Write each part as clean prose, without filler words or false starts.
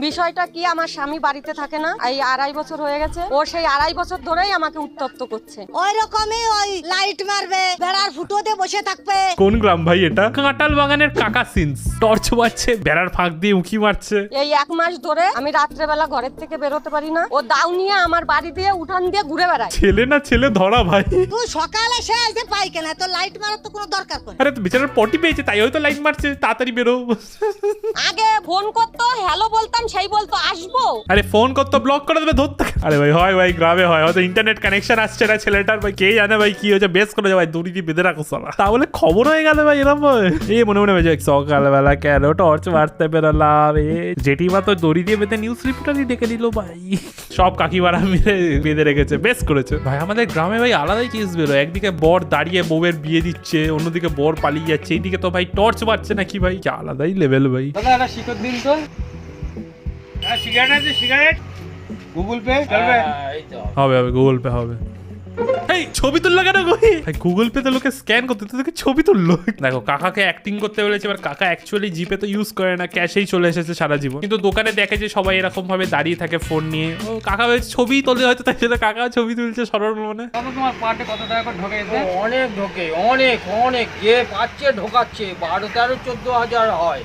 বিষয়টা কি, আমার স্বামী বাড়িতে থাকে না, এই 2.5 বছর হয়ে গেছে। ও সেই 2.5 বছর ধরেই আমাকে উত্তপ্ত করছে। ওই রকমই ওই লাইট মারবে, বেড়ার ফুটোতে বসে থাকবে। কোন গ্রাম ভাই এটা? কাঁঠাল বাগানের কাকা সিনস। টর্চ মারছে, বেড়ার ফাঁক দিয়ে উঁকি মারছে। এই 1 মাস ধরে আমি রাত্রেবেলা ঘরের থেকে বেরোতে পারি না। ও দাও নিয়ে আমার বাড়ি দিয়ে উঠান দিয়ে ঘুরে বেড়ায়। ছেলে না ছেলে ধরা ভাই। তুই সকালে সে এসে পাইখানা, তো লাইট মারার তো কোনো দরকার নেই। আরে তো বেচারার পটি পেয়েছে, তাই হয়তো লাইট মারছে, তাড়াতাড়ি বেরো। আগে ফোন করতো, হ্যালো বলতাম, সেই বলতো আসবো। আরে ফোন করতো, ব্লক করে দেবে, ধরতে। আরে ভাই হয় ভাই, গ্রামে হয়, হয়তো ইন্টারনেট কানেকশন আসছে না ছেলেটার, ভাই কে জানে ভাই কি হয়েছে। বেশ করে ভাই দড়ি দিয়ে বেঁধে রাখো সালা, তাহলে খবর হয়ে গেল ভাই এরকম। এই মনে মনে ভেবে সকালবেলা কেন টর্চ মারতে বেরোলাম, জেঠিমা তো দড়ি দিয়ে বেঁধে নিউজ রিপোর্টারই ডেকে দিল ভাই। সব কাকিমারা মিলে বেঁধে রেখেছে, বেশ করেছে ভাই। আমাদের গ্রামে ভাই আলাদাই কেস বেরো। একদিকে বর দাঁড়িয়ে বউয়ের বিয়ে দিচ্ছে, অন্যদিকে বর পালিয়ে যাচ্ছে, এইদিকে তো ভাই টর্চ মারছে নাকি ভাই, কি আলাদাই লেভেল ভাই। দাদা একটা শিকড় দিন তো। সিগারেট আছে, সিগারেট গুগল পে চলবে? হবে হবে, গুগল পে হবে। এই ছবি তুললো কেন গো? ভাই গুগল পে তে লোকে স্ক্যান করতে, তোকে ছবি তুললো। দেখো কাকাকে অ্যাক্টিং করতে বলেছে, এবার কাকা অ্যাকচুয়ালি জিপে তো ইউজ করে না, ক্যাশেই চলে এসেছে সারা জীবন। কিন্তু দোকানে দেখে যে সবাই এরকম ভাবে দাঁড়িয়ে থাকে ফোন নিয়ে, ও কাকা ছবি তোলে হয়তো, তাই জন্য কাকা ছবি তুলছে সরল মনে। কত তোমার পার্টে কত টাকা করে ঢোকে এতে? অনেক ঢোকে, অনেক অনেক, যে পাচ্ছে ঢোকাচ্ছে 12, 13, 14 হাজার হয়।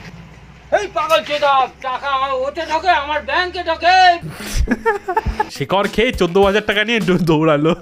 এই পাগল চোদা, টাকা ওতে ঢোকে, আমার ব্যাংকে ঢোকে। শিকড় খেয়ে 14,000 টাকা নিয়ে দৌড়ালো।